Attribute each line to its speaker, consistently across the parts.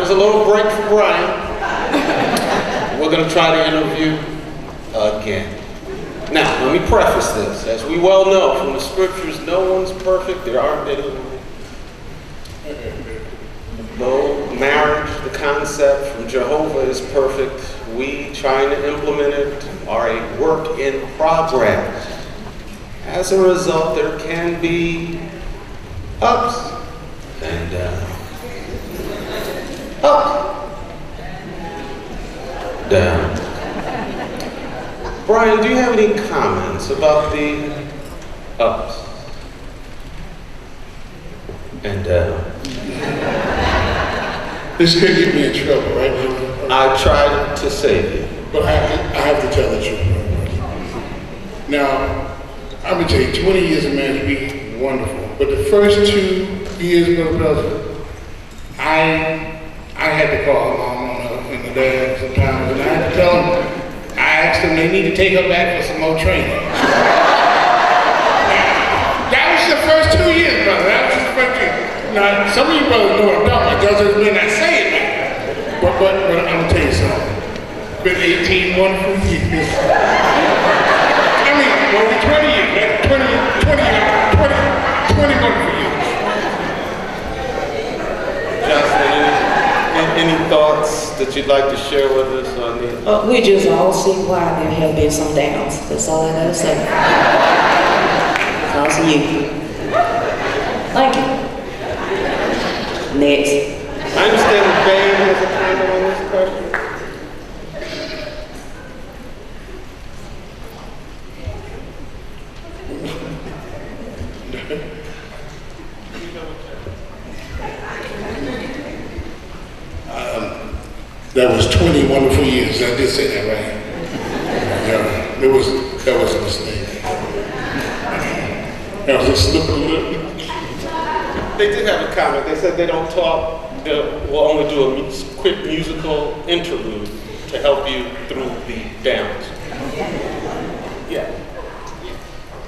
Speaker 1: was a little break for Brian. We're going to try to interview again. Now, let me preface this. As we well know from the scriptures, no one's perfect. There aren't any. Though marriage, the concept from Jehovah is perfect, we trying to implement it are a work in progress. As a result, there can be ups and up, down. Brian, do you have any comments about the ups and downs?
Speaker 2: This could get me in trouble, right?
Speaker 1: I tried to save you.
Speaker 2: But I have to tell the truth. Now, I'm gonna tell you, 20 years of marriage be wonderful. But the first 2 years, my brother, I had to call mom and the dad sometimes, and I had to tell them, I asked them they need to take her back for some more training. That was the first 2 years, brother. That was the first 2 years. Now, some of you brothers know what I'm talking about, because may not say it, man. But I'm gonna tell you something. Been 18 wonderful years. I mean, well, 20 years, man. 20 wonderful years.
Speaker 1: Joycelyn, any thoughts that you'd like to share with us on this?
Speaker 3: We just all see why there have been some downs. That's all I gotta say. Because of you. Thank you. Next.
Speaker 1: I understand the band has a comment on this question.
Speaker 2: That was 20 wonderful years. I did say that, right? Yeah, that was a mistake. That was a slip of the lip.
Speaker 1: They did have a comment. They said they don't talk. We'll only do a quick musical interlude to help you through the downs. Yeah.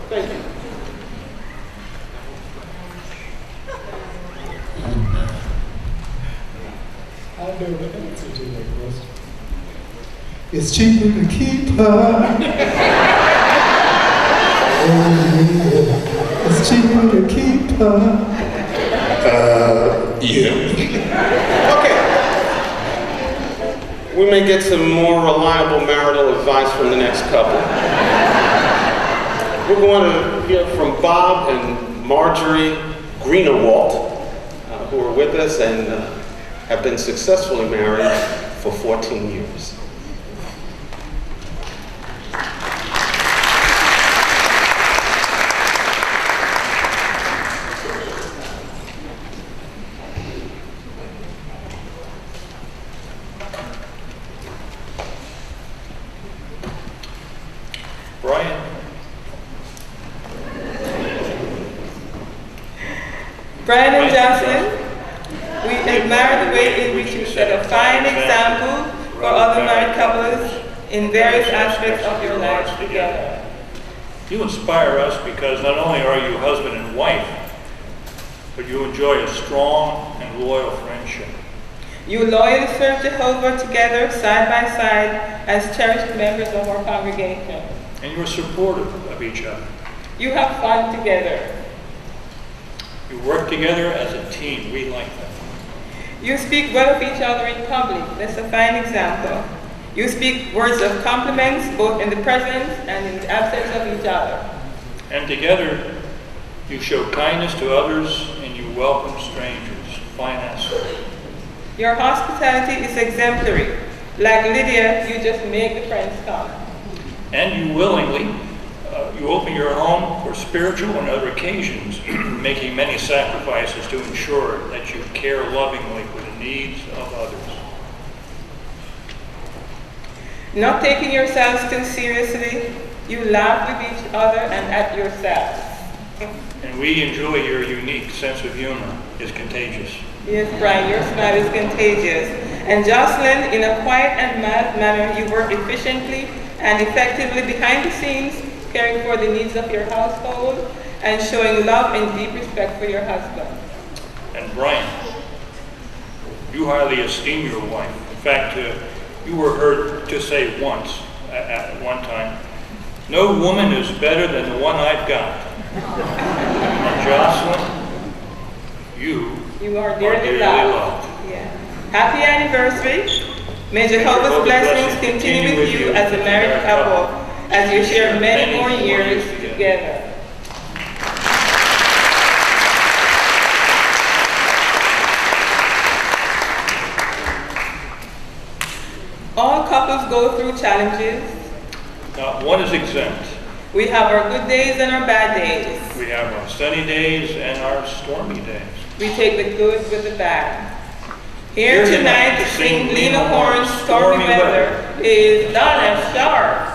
Speaker 1: Thank you.
Speaker 4: I know the answer to that question. It's cheaper to keep her. Oh yeah, it's cheaper to keep her.
Speaker 2: Yeah.
Speaker 1: Okay. We may get some more reliable marital advice from the next couple. We're going to hear from Bob and Marjorie Greenewalt, who are with us and have been successfully married for 14 years.
Speaker 5: Brian and Joycelyn, we admire the way in which you set a fine example for other married couples in various aspects of your lives together.
Speaker 6: You inspire us because not only are you husband and wife, but you enjoy a strong and loyal friendship.
Speaker 5: You loyally serve Jehovah together, side by side, as cherished members of our congregation.
Speaker 6: And you're supportive of each other.
Speaker 5: You have fun together.
Speaker 6: You work together as a team. We like that.
Speaker 5: You speak well of each other in public. That's a fine example. You speak words of compliments, both in the presence and in the absence of each other.
Speaker 6: And together, you show kindness to others and you welcome strangers. Fine asset.
Speaker 5: Your hospitality is exemplary. Like Lydia, you just make the friends come.
Speaker 6: And you willingly, you open your home for spiritual and other occasions, making many sacrifices to ensure that you care lovingly for the needs of others.
Speaker 5: Not taking yourselves too seriously, you laugh with each other and at yourselves.
Speaker 6: And we enjoy your unique sense of humor. It's contagious.
Speaker 5: Yes, Brian, your smile is contagious. And Joycelyn, in a quiet and mild manner, you work efficiently and effectively behind the scenes, caring for the needs of your household and showing love and deep respect for your husband.
Speaker 6: And Brian, You highly esteem your wife. In fact, you were heard to say once, at one time, "No woman is better than the one I've got." And Joycelyn, you
Speaker 5: are dearly loved. Yeah. Happy anniversary. May Jehovah's blessings continue with you as a married couple as you share many more years together. All couples go through challenges.
Speaker 6: Not one is exempt.
Speaker 5: We have our good days and our bad days.
Speaker 6: We have our sunny days and our stormy days.
Speaker 5: We take the good with the bad. Here tonight to sing Lena Horne's Stormy Weather is Donna Sharp.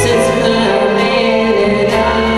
Speaker 7: Since my man and I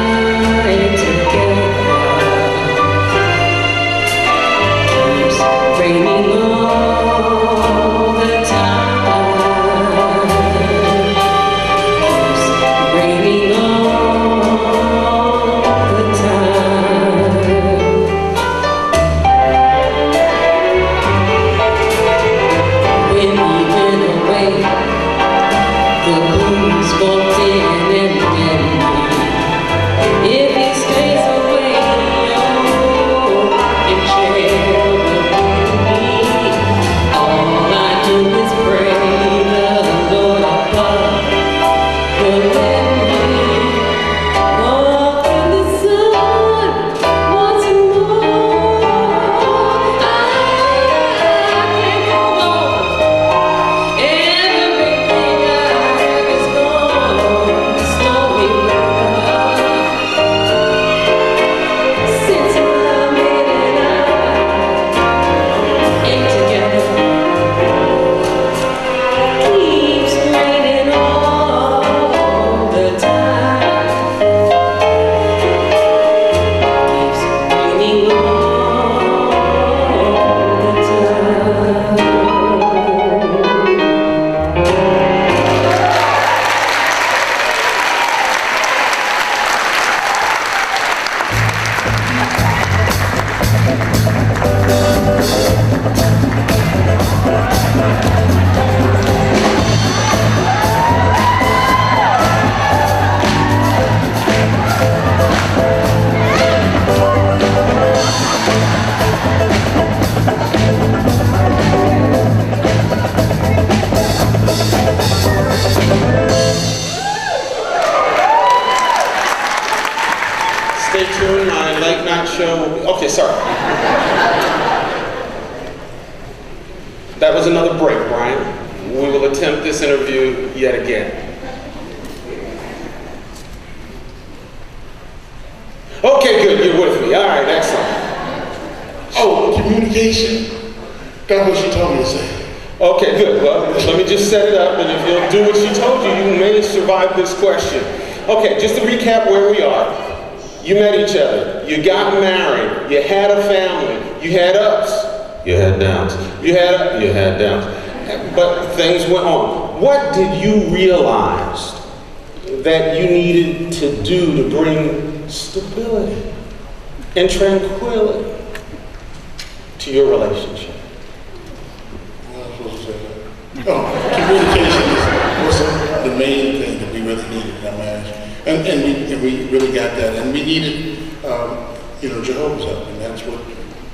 Speaker 1: Stay tuned, my late night show. Okay, sorry. That was another break, Brian. We will attempt this interview yet again. Okay, good, you're with me. All right, excellent.
Speaker 2: Oh, communication. That's what she told me to say.
Speaker 1: Okay, good. Well, let me just set it up, and if you'll do what she told you, you may survive this question. Okay, just to recap where we are. You met each other. You got married. You had a family. You had ups. You had downs. You had downs. But things went on. What did you realize that you needed to do to bring stability and tranquility to your relationship?
Speaker 2: Communication was the main thing that we really needed in our marriage, and we really got that, and we needed, Jehovah's help, and that's what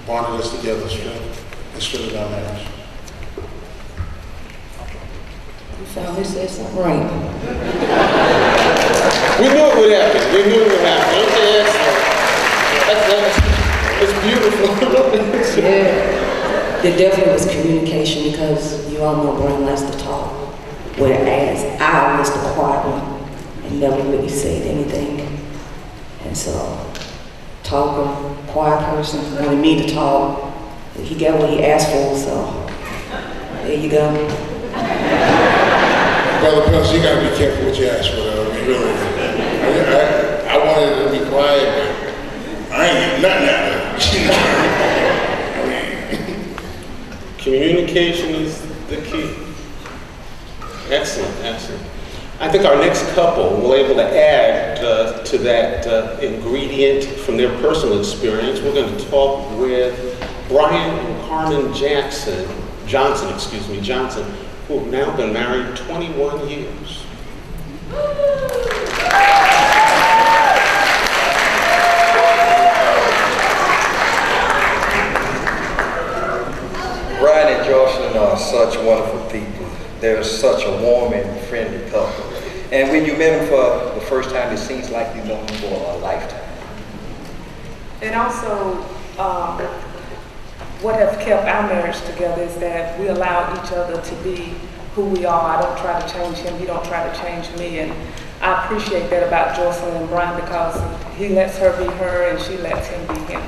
Speaker 2: bonded us together, strengthened our marriage.
Speaker 3: You finally said something right.
Speaker 1: We knew it would happen. We knew it would happen. Okay, that's beautiful.
Speaker 3: Yeah. There definitely was communication because you all know Brian likes to talk. Whereas I was the quiet one and never really said anything. And so, talker, quiet person, wanted me to talk. He got what he asked for, so there you go.
Speaker 2: Brother Pels, you gotta be careful what you ask for, though. I mean, really. I wanted to be quiet, but I ain't nothing out of it.
Speaker 1: Communication is the key. Excellent, excellent. I think our next couple will be able to add to that ingredient from their personal experience. We're going to talk with Brian and Carmen Johnson, who have now been married 21 years.
Speaker 7: Brian and Joycelyn are such wonderful people. They're such a warm and friendly couple. And when you met them for the first time, it seems like you've known them for a lifetime.
Speaker 8: And also, what has kept our marriage together is that we allow each other to be who we are. I don't try to change him, he don't try to change me. And I appreciate that about Joycelyn and Brian because he lets her be her and she lets him be him.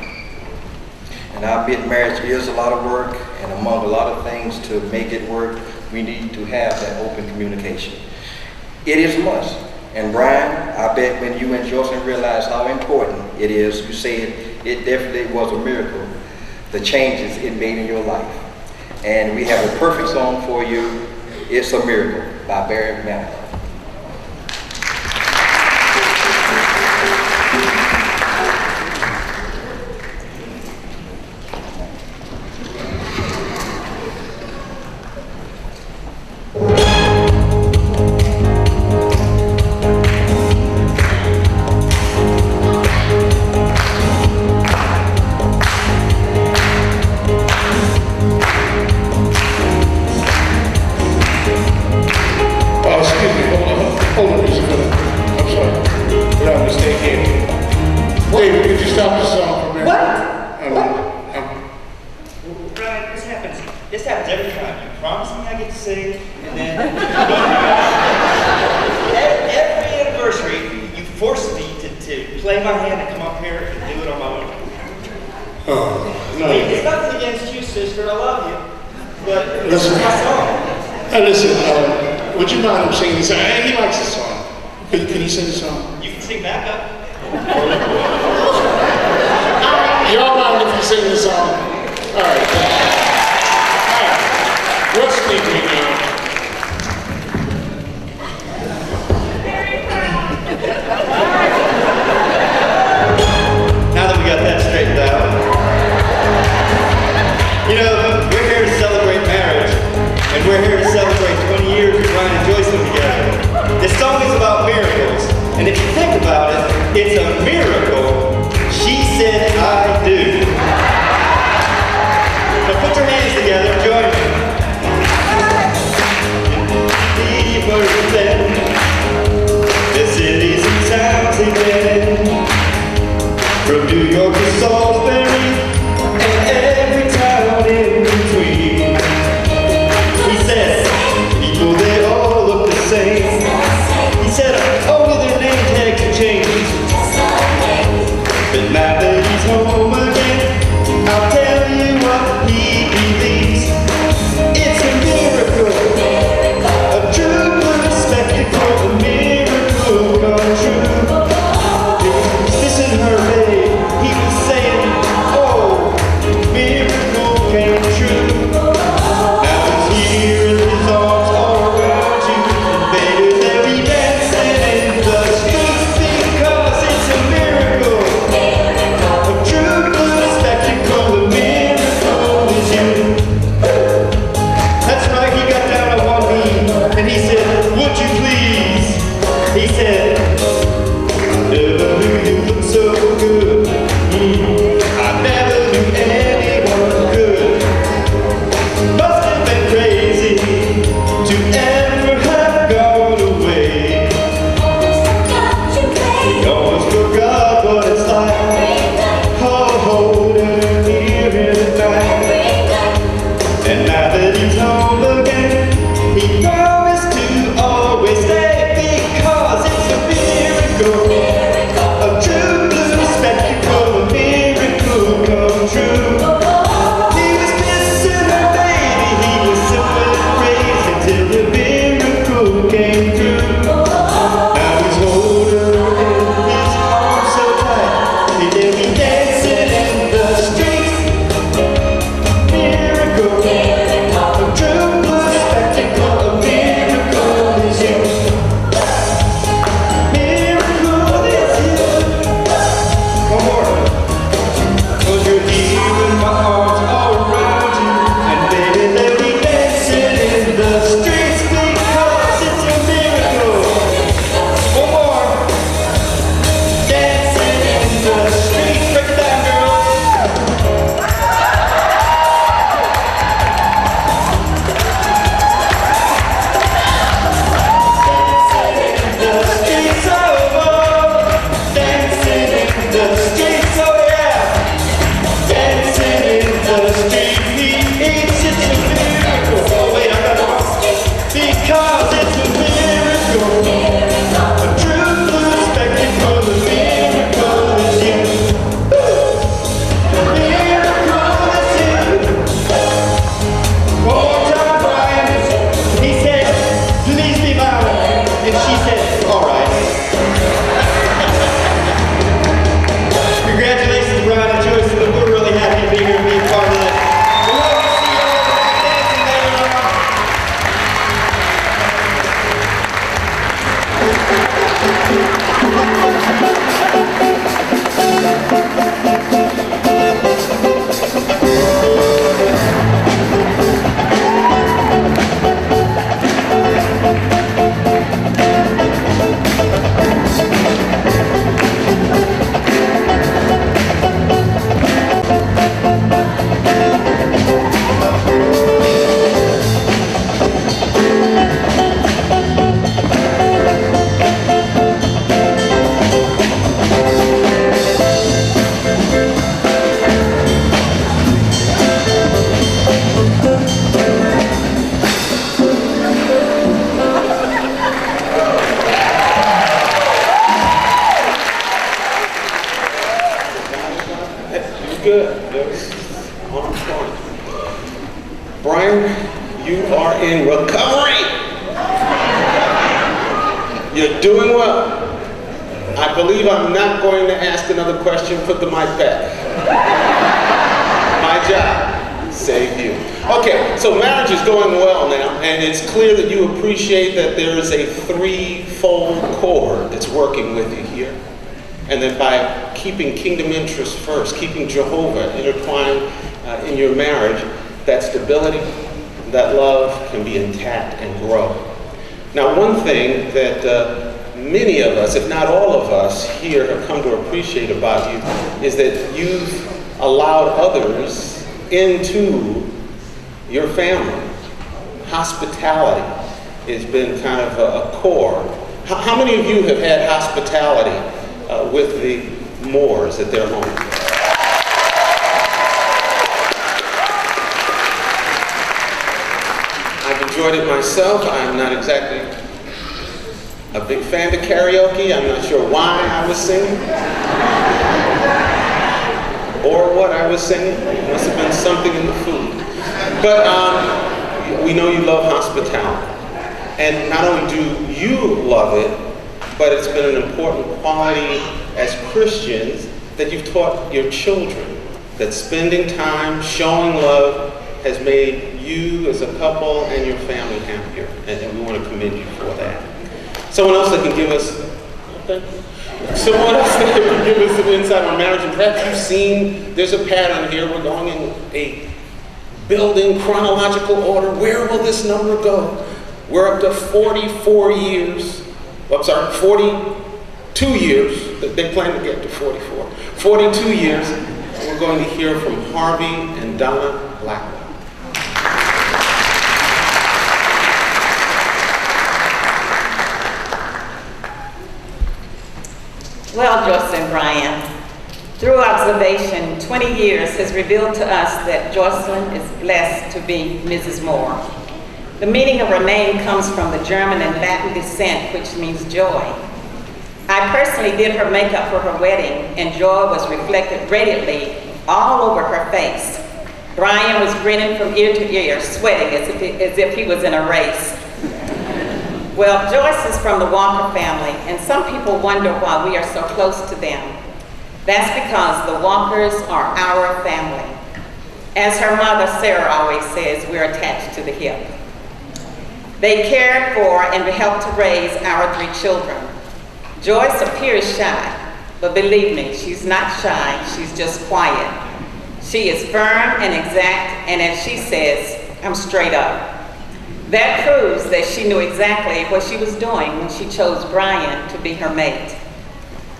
Speaker 7: And I admit marriage is a lot of work, and among a lot of things to make it work, we need to have that open communication. It is a must. And Brian, I bet when you and Joycelyn realized how important it is, you said it definitely was a miracle, the changes it made in your life. And we have a perfect song for you, It's a Miracle by Barry Manilow.
Speaker 9: so good. I never knew anyone good. Must have been crazy to ever have gone away. We almost forgot what it's like, holding her near at night. And now that he's home again, he promised to always stay, because it's a miracle, a true blue spectacle, a miracle come true. He was missing her baby, he was simple and crazy, till the miracle came through. Now he's holding her in his arms so tight, he did be dancing in the streets. Miracle, a true blue spectacle, a miracle is you. Miracle is you. One more. 'Cause you're here in my arms all around you, and baby let me dancing in the streets, because it's a miracle. One more. Dancing in the streets. Break it down, girls. The streets of love, dancing in the streets, oh yeah, dancing in the streets, it's a miracle. Oh wait, I got it wrong. Because it's a miracle, a true blue spectacle, a miracle is you. Miracle is you. One more time, Brian. He said, please be violent. And she said, all right. Congratulations, Brian and Joycelyn. We're really happy to be here and be a part of this. We hope to see you all dancing later on.
Speaker 1: Good. That was on point. Brian, you are in recovery. You're doing well. I believe I'm not going to ask another question. Put the mic back. My job, save you. Okay, so marriage is going well now, and it's clear that you appreciate that there is a threefold cord that's working with you here. And that by keeping kingdom interests first, keeping Jehovah intertwined in your marriage, that stability, that love can be intact and grow. Now, one thing that many of us, if not all of us here, have come to appreciate about you is that you've allowed others into your family. Hospitality has been kind of a core. How many of you have had hospitality with the Moores at their home? I've enjoyed it myself. I'm not exactly a big fan of karaoke. I'm not sure why I was singing or what I was singing. It must have been something in the food. But we know you love hospitality. And not only do you love it, but it's been an important quality as Christians that you've taught your children, that spending time, showing love, has made you as a couple and your family happier, and we want to commend you for that. Someone else that can give us, someone else that can give us some insight on marriage, and perhaps you've seen, there's a pattern here, we're going in a building chronological order. Where will this number go? We're up to 44 years, I'm sorry, 42 years they plan to get to 44. 42 years, we're going to hear from Harvey and Donna Blackwell.
Speaker 10: Well, Joycelyn and Brian, through observation, 20 years has revealed to us that Joycelyn is blessed to be Mrs. Moore. The meaning of her name comes from the German and Latin descent, which means joy. I personally did her makeup for her wedding, and joy was reflected radiantly all over her face. Brian was grinning from ear to ear, sweating as if he was in a race. Well, Joyce is from the Walker family, and some people wonder why we are so close to them. That's because the Walkers are our family. As her mother, Sarah, always says, we're attached to the hip. They cared for and helped to raise our 3 children. Joyce appears shy, but believe me, she's not shy, she's just quiet. She is firm and exact, and as she says, I'm straight up. That proves that she knew exactly what she was doing when she chose Brian to be her mate.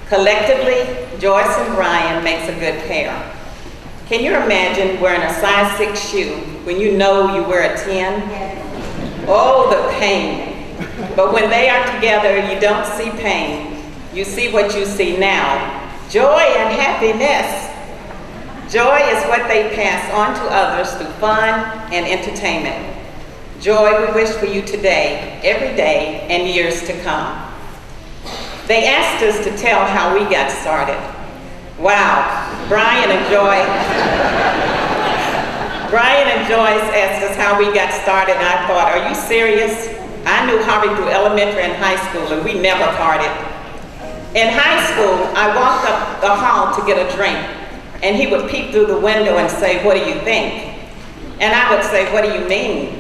Speaker 10: Collectively, Joyce and Brian makes a good pair. Can you imagine wearing a size 6 shoe when you know you wear a 10? Oh, the pain. But when they are together, you don't see pain. You see what you see now. Joy and happiness. Joy is what they pass on to others through fun and entertainment. Joy we wish for you today, every day, and years to come. They asked us to tell how we got started. Wow, Brian and Joyce asked us how we got started, and I thought, are you serious? I knew Harvey through elementary and high school, and we never parted. In high school, I walked up the hall to get a drink, and he would peek through the window and say, what do you think? And I would say, what do you mean?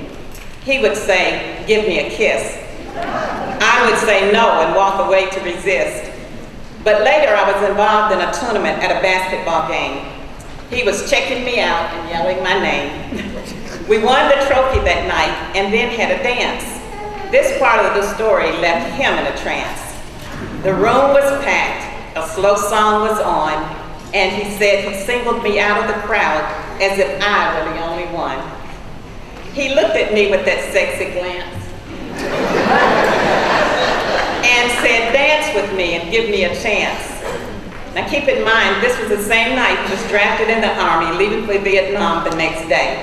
Speaker 10: He would say, give me a kiss. I would say no and walk away to resist. But later I was involved in a tournament at a basketball game. He was checking me out and yelling my name. We won the trophy that night and then had a dance. This part of the story left him in a trance. The room was packed, a slow song was on, and he said he singled me out of the crowd as if I were the only one. He looked at me with that sexy glance and said, dance with me and give me a chance. Now keep in mind, this was the same night he was drafted in the Army, leaving for Vietnam the next day.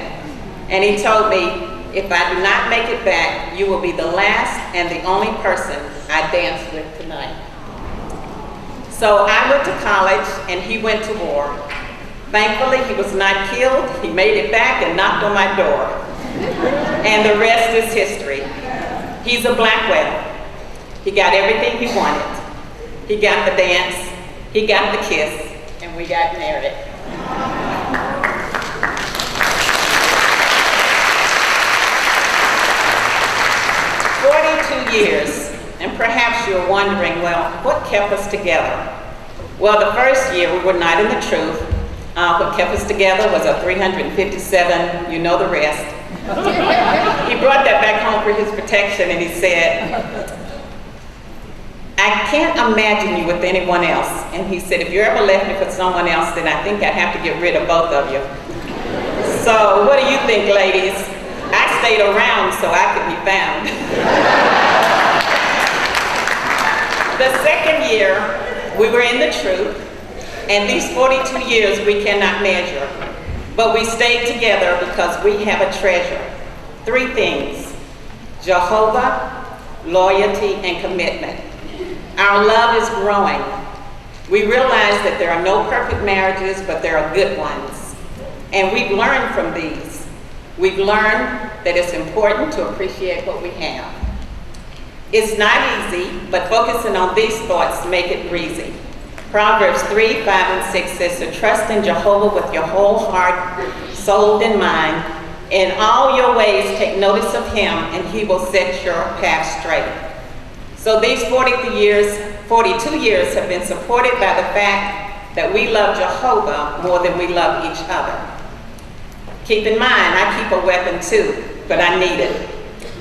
Speaker 10: And he told me, if I do not make it back, you will be the last and the only person I dance with tonight. So I went to college and he went to war. Thankfully, he was not killed. He made it back and knocked on my door. And the rest is history. He's a Blackwell. He got everything he wanted. He got the dance, he got the kiss, and we got married. 42 years, and perhaps you're wondering, well, what kept us together? Well, the first year we were not in the truth. What kept us together was a 357, you know the rest. He brought that back home for his protection and he said, I can't imagine you with anyone else. And he said, if you ever left me for someone else, then I think I'd have to get rid of both of you. So what do you think, ladies? I stayed around so I could be found. The second year, we were in the truth, and these 42 years we cannot measure. But we stayed together because we have a treasure. 3 things: Jehovah, loyalty, and commitment. Our love is growing. We realize that there are no perfect marriages, but there are good ones. And we've learned from these. We've learned that it's important to appreciate what we have. It's not easy, but focusing on these thoughts make it breezy. Proverbs 3, 5, and 6 says to trust in Jehovah with your whole heart, soul, and mind. In all your ways, take notice of him, and he will set your path straight. So these 42 years have been supported by the fact that we love Jehovah more than we love each other. Keep in mind, I keep a weapon too, but I need it.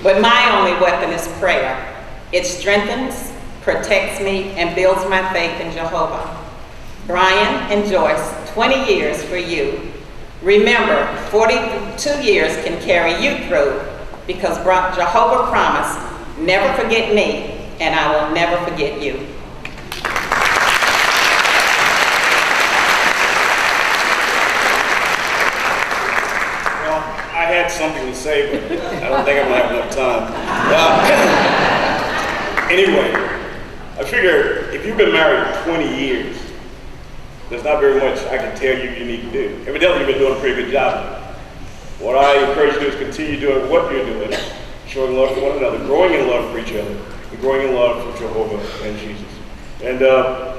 Speaker 10: But my only weapon is prayer. It strengthens, protects me, and builds my faith in Jehovah. Brian and Joyce, 20 years for you. Remember, 42 years can carry you through, because Jehovah promised, never forget me, and I will never forget you.
Speaker 11: Well, I had something to say, but I don't think I'm gonna have enough time. Anyway, I figure if you've been married 20 years, there's not very much I can tell you need to do. Evidently, you've been doing a pretty good job. What I encourage you to do is continue doing what you're doing, showing love for one another, growing in love for each other, and growing in love for Jehovah and Jesus. And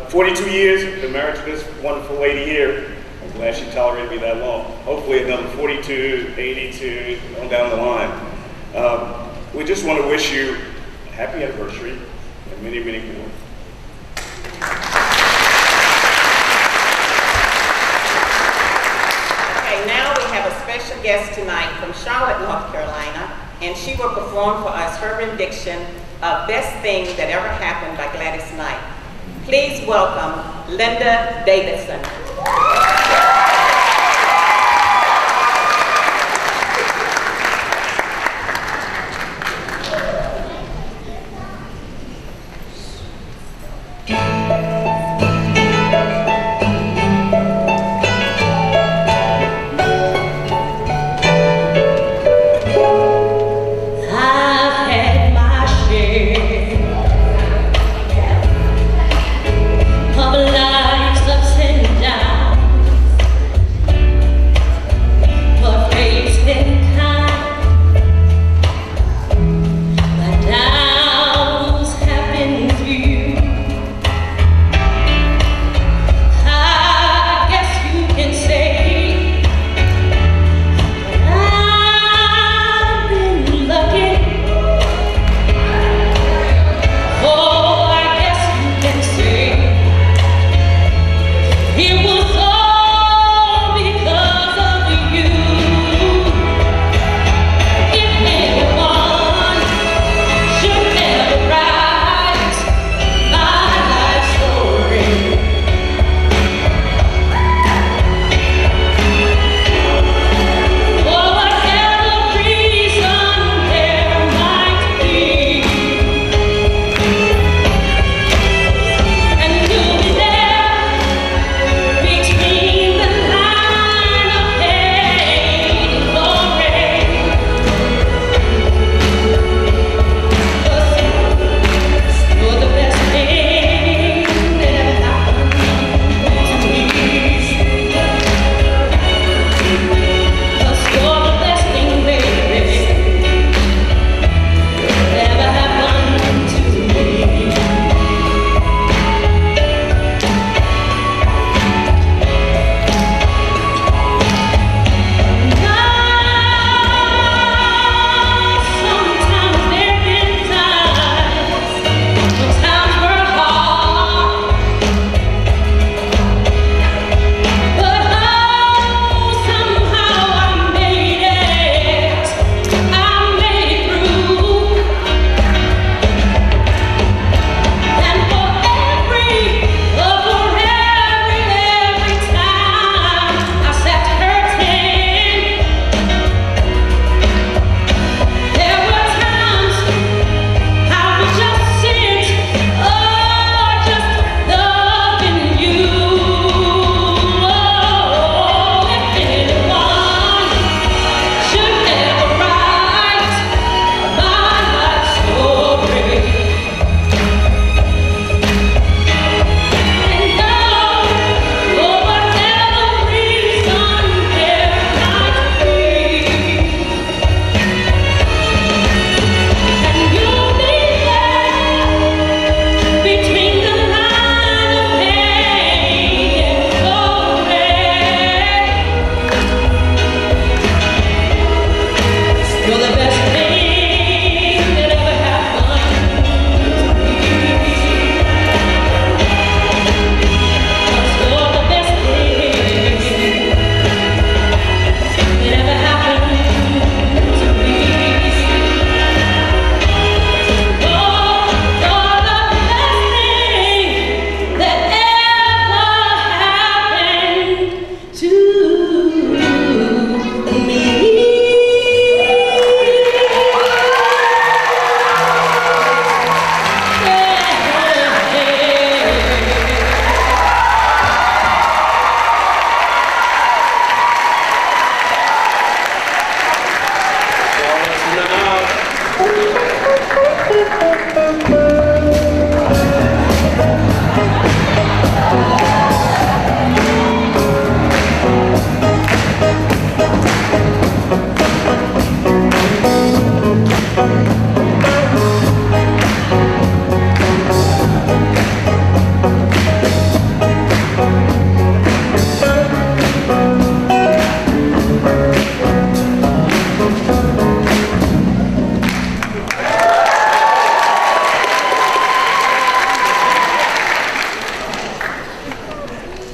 Speaker 11: 42 years, been married to this wonderful lady here. I'm glad she tolerated me that long. Hopefully another 42, 82, on down the line. We just want to wish you a happy anniversary and many, many more.
Speaker 10: Now we have a special guest tonight from Charlotte, North Carolina, and she will perform for us her rendition of Best Thing That Ever Happened by Gladys Knight. Please welcome Linda Davidson.
Speaker 12: Of life's ups and downs.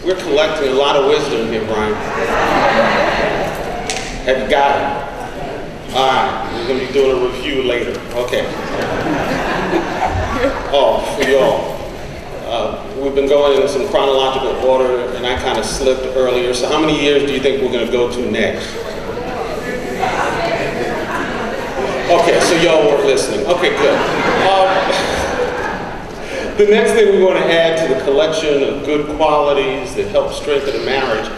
Speaker 1: We're collecting a lot of wisdom here, Brian. Have you got it? All right, we're going to be doing a review later. Okay. Oh, for y'all. We've been going in some chronological order, and I kind of slipped earlier. So how many years do you think we're going to go to next? Okay, so y'all weren't listening. Okay, good. The next thing we want to add to the collection of good qualities that help strengthen a marriage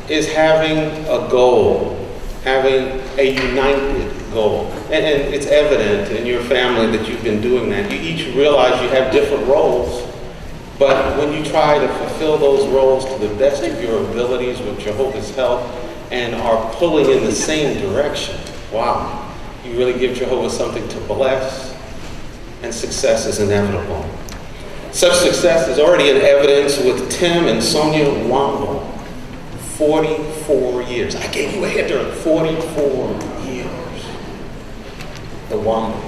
Speaker 1: is having a goal, having a united goal. And it's evident in your family that you've been doing that. You each realize you have different roles, but when you try to fulfill those roles to the best of your abilities with Jehovah's help and are pulling in the same direction, wow, you really give Jehovah something to bless, and success is inevitable. Such success is already in evidence with Tim and Sonia Wambo. 44 years. I gave you a header. 44 years. The Wambos.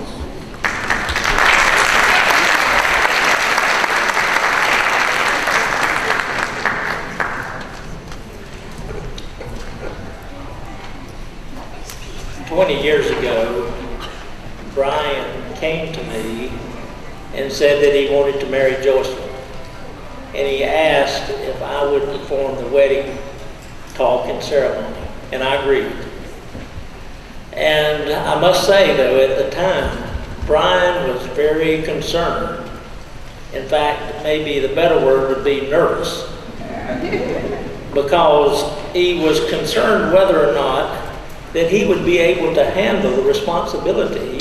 Speaker 12: Years ago, Brian came to me and said that he wanted to marry Joycelyn. And he asked if I would perform the wedding talk and ceremony. And I agreed. And I must say, though, at the time, Brian was very concerned. In fact, maybe the better word would be nervous. Because he was concerned whether or not that he would be able to handle the responsibility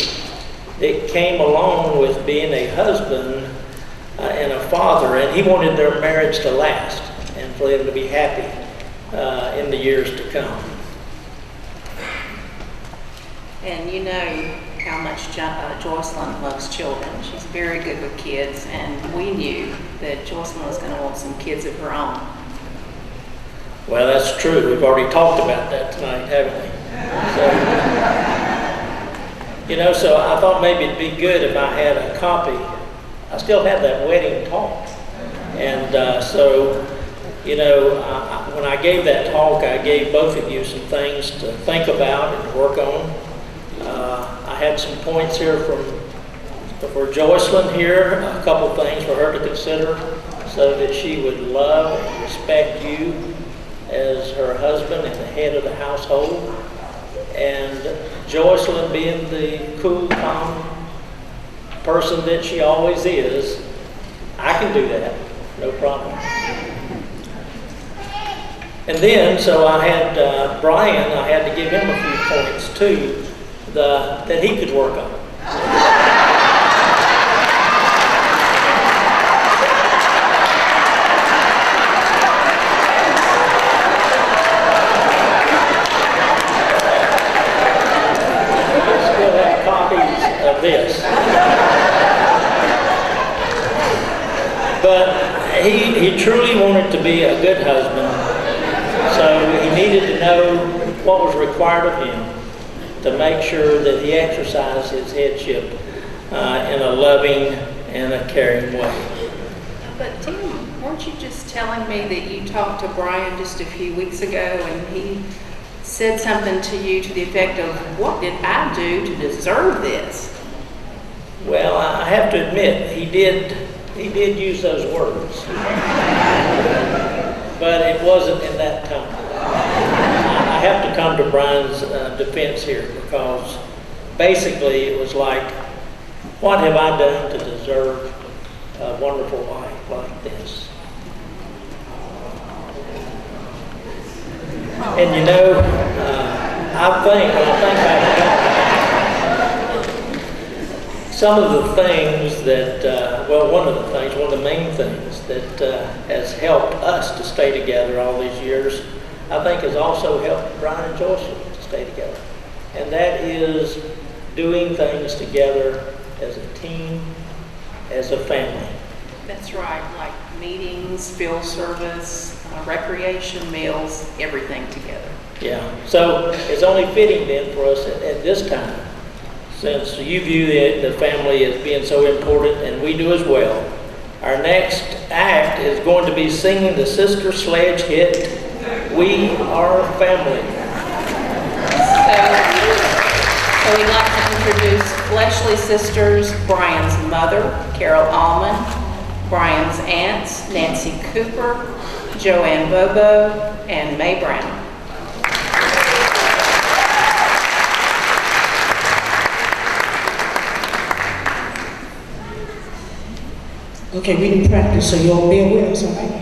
Speaker 12: that came along with being a husband and a father, and he wanted their marriage to last and for them to be happy in the years to come.
Speaker 10: And you know how much Joycelyn loves children. She's very good with kids, and we knew that Joycelyn was going to want some kids of her own.
Speaker 12: Well, that's true. We've already talked about that tonight, haven't we? So, so I thought maybe it'd be good if I had a copy. I still have that wedding talk. And when I gave that talk, I gave both of you some things to think about and work on. I had some points here for Joycelyn here, a couple things for her to consider so that she would love and respect you as her husband and the head of the household. And Joycelyn, being the cool, calm person that she always is, I can do that, no problem. And then, so I had Brian, I had to give him a few points too, that he could work on. This. But he truly wanted to be a good husband, so he needed to know what was required of him to make sure that he exercised his headship in a loving and a caring way.
Speaker 10: But Tim, weren't you just telling me that you talked to Brian just a few weeks ago and he said something to you to the effect of, what did I do to deserve this?
Speaker 12: Well, I have to admit, he did use those words. But it wasn't in that tone. I have to come to Brian's defense here, because basically it was like, what have I done to deserve a wonderful wife like this? And when I think back, some of the things that, one of the main things that has helped us to stay together all these years, I think has also helped Brian and Joycelyn to stay together. And that is doing things together as a team, as a family.
Speaker 10: That's right, like meetings, field service, recreation, meals, everything together.
Speaker 12: Yeah, so it's only fitting then for us at this time, since you view the family as being so important, and we do as well, Our next act is going to be singing the Sister Sledge hit, We Are Family.
Speaker 10: So we'd like to introduce Fleshly Sisters, Brian's mother, Carol Allman, Brian's aunts, Nancy Cooper, Joanne Bobo, and May Brown.
Speaker 3: Okay, we didn't practice, so you all bear with us, all right?